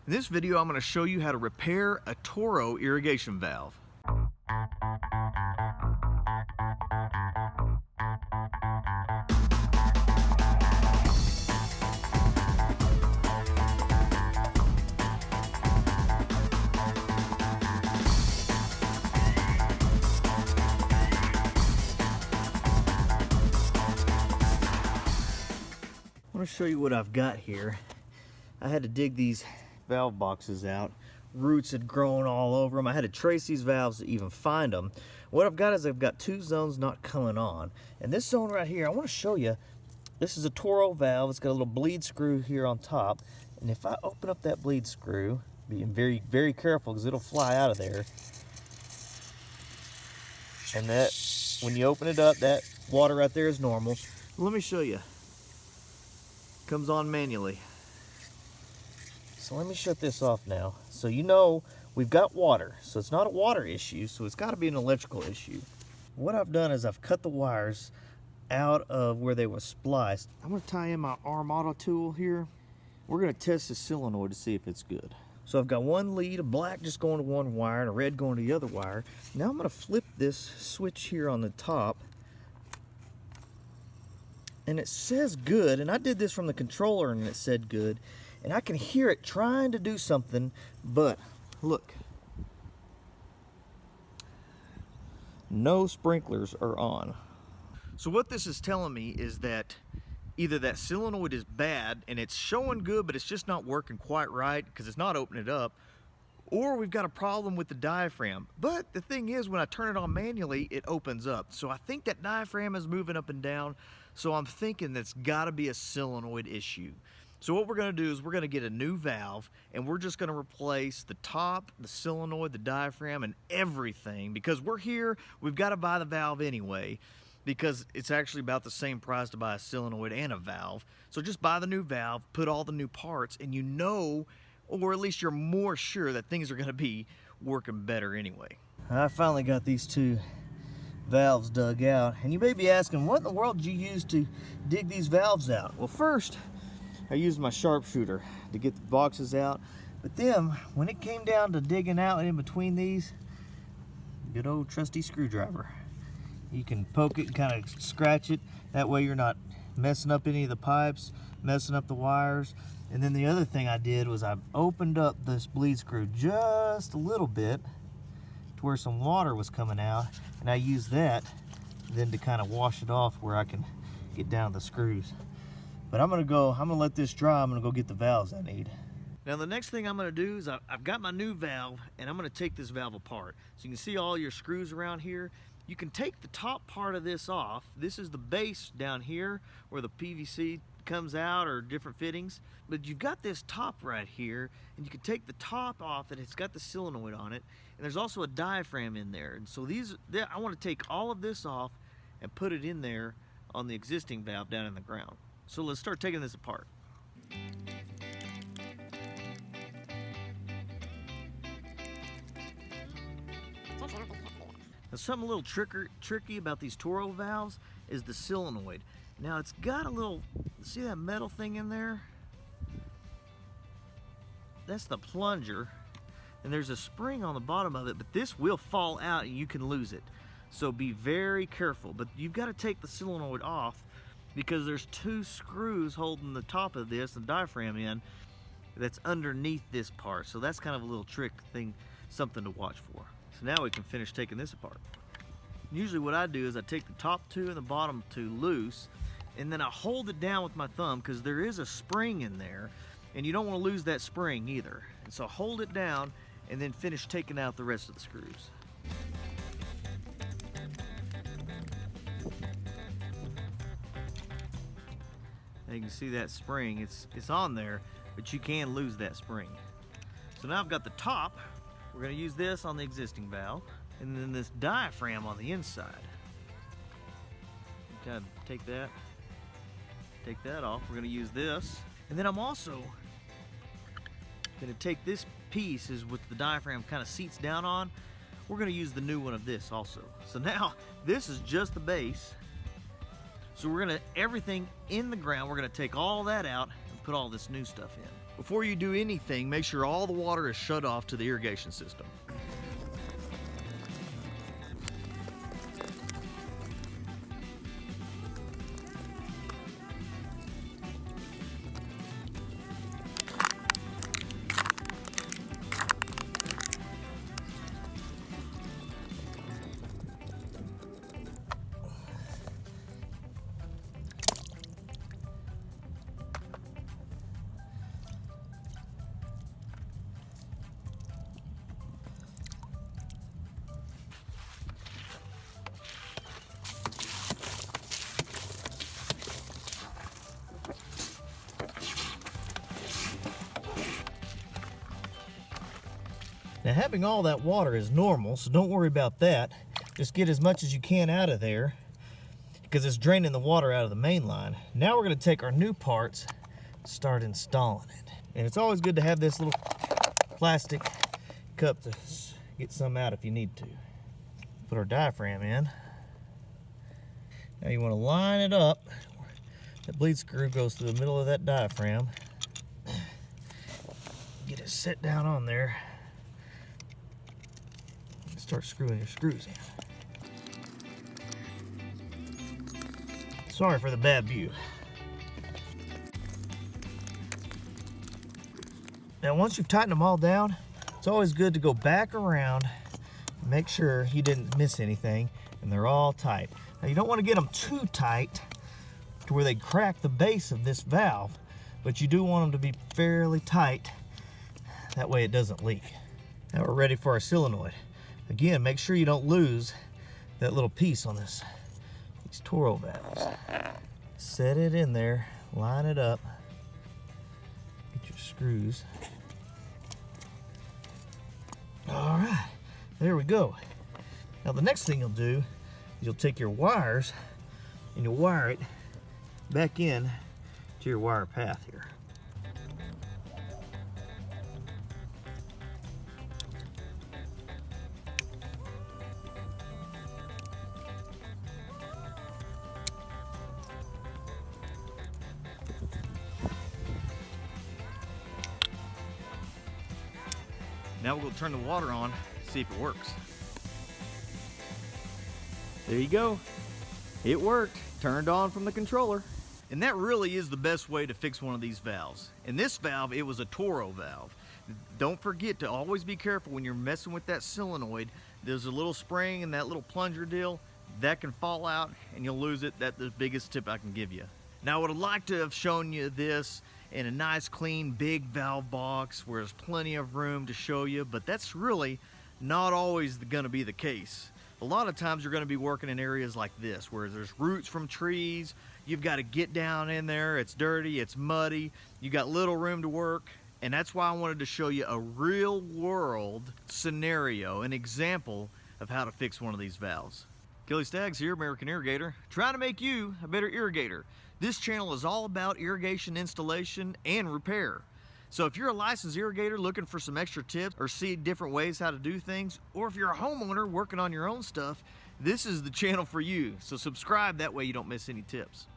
In this video, I'm going to show you how to repair a Toro irrigation valve. I want to show you what I've got here. I had to dig these valve boxes out. Roots had grown all over them. I had to trace these valves to even find them. What I've got is I've got two zones not coming on. And this zone right here, I want to show you, this is a Toro valve. It's got a little bleed screw here on top. And if I open up that bleed screw, being very, very careful because it'll fly out of there. And that, when you open it up, that water right there is normal. Let me show you. Comes on manually. So let me shut this off now. So you know we've got water. So it's not a water issue, so it's got to be an electrical issue. What I've done is I've cut the wires out of where they were spliced. I'm going to tie in my arm auto tool here. We're going to test the solenoid to see if it's good. So I've got one lead, a black just going to one wire and a red going to the other wire. Now I'm going to flip this switch here on the top. And it says good, and I did this from the controller and it said good. And I can hear it trying to do something, but look. No sprinklers are on. So what this is telling me is that either that solenoid is bad and it's showing good, but it's just not working quite right because it's not opening it up, or we've got a problem with the diaphragm. But the thing is, when I turn it on manually, it opens up. So I think that diaphragm is moving up and down. So I'm thinking that's gotta be a solenoid issue. So what we're gonna do is we're gonna get a new valve and we're just gonna replace the top, the solenoid, the diaphragm, and everything. Because we're here, we've gotta buy the valve anyway, because it's actually about the same price to buy a solenoid and a valve. So just buy the new valve, put all the new parts, and you know, or at least you're more sure that things are gonna be working better anyway. I finally got these two valves dug out, and you may be asking, what in the world did you use to dig these valves out? Well, first I used my sharpshooter to get the boxes out, but then when it came down to digging out in between these, good old trusty screwdriver. You can poke it and kind of scratch it, that way you're not messing up any of the pipes, messing up the wires. And then the other thing I did was I opened up this bleed screw just a little bit to where some water was coming out, and I used that then to kind of wash it off where I can get down the screws. But I'm gonna let this dry. I'm gonna go get the valves I need. Now the next thing I'm gonna do is I've got my new valve, and I'm gonna take this valve apart. So you can see all your screws around here. You can take the top part of this off. This is the base down here where the PVC comes out, or different fittings. But you've got this top right here, and you can take the top off, and it's got the solenoid on it. And there's also a diaphragm in there. And so I want to take all of this off and put it in there on the existing valve down in the ground. So let's start taking this apart. Now, something a little tricky about these Toro valves is the solenoid. Now it's got a little, see that metal thing in there? That's the plunger. And there's a spring on the bottom of it, but this will fall out and you can lose it. So be very careful. But you've got to take the solenoid off because there's two screws holding the top of this, the diaphragm in, that's underneath this part. So that's kind of a little trick thing, something to watch for. So now we can finish taking this apart. Usually what I do is I take the top two and the bottom two loose, and then I hold it down with my thumb because there is a spring in there, and you don't want to lose that spring either. And so hold it down and then finish taking out the rest of the screws. Now you can see that spring, it's on there, but you can lose that spring. So now I've got the top. We're going to use this on the existing valve, and then this diaphragm on the inside. Kind of take that off. We're going to use this, and then I'm also going to take this piece is with the diaphragm kind of seats down on. We're going to use the new one of this also. So now this is just the base. So we're going to, everything in the ground, we're going to take all that out and put all this new stuff in. Before you do anything, make sure all the water is shut off to the irrigation system. Now, having all that water is normal, so don't worry about that. Just get as much as you can out of there because it's draining the water out of the main line. Now we're going to take our new parts, start installing it. And it's always good to have this little plastic cup to get some out if you need to. Put our diaphragm in. Now you want to line it up. That bleed screw goes through the middle of that diaphragm. Get it set down on there. Start screwing your screws in. Sorry for the bad view. Now once you've tightened them all down, it's always good to go back around and make sure you didn't miss anything and they're all tight. Now you don't want to get them too tight to where they crack the base of this valve, but you do want them to be fairly tight. That way it doesn't leak. Now we're ready for our solenoid. Again, make sure you don't lose that little piece on these Toro valves. Set it in there, line it up, get your screws. All right, there we go. Now the next thing you'll do is you'll take your wires and you'll wire it back in to your wire path here. Now we're going to turn the water on, see if it works. There you go. It worked. Turned on from the controller. And that really is the best way to fix one of these valves. In this valve, it was a Toro valve. Don't forget to always be careful when you're messing with that solenoid. There's a little spring and that little plunger deal that can fall out and you'll lose it. That's the biggest tip I can give you. Now I would have liked to have shown you this in a nice clean big valve box where there's plenty of room to show you, but that's really not always going to be the case. A lot of times you're going to be working in areas like this where there's roots from trees. You've got to get down in there. It's dirty, it's muddy, you got little room to work, and that's why I wanted to show you a real world scenario, an example of how to fix one of these valves. Kelly Staggs here, American Irrigator, trying to make you a better irrigator. This channel is all about irrigation installation and repair. So if you're a licensed irrigator looking for some extra tips or see different ways how to do things, or if you're a homeowner working on your own stuff, this is the channel for you. So subscribe, that way you don't miss any tips.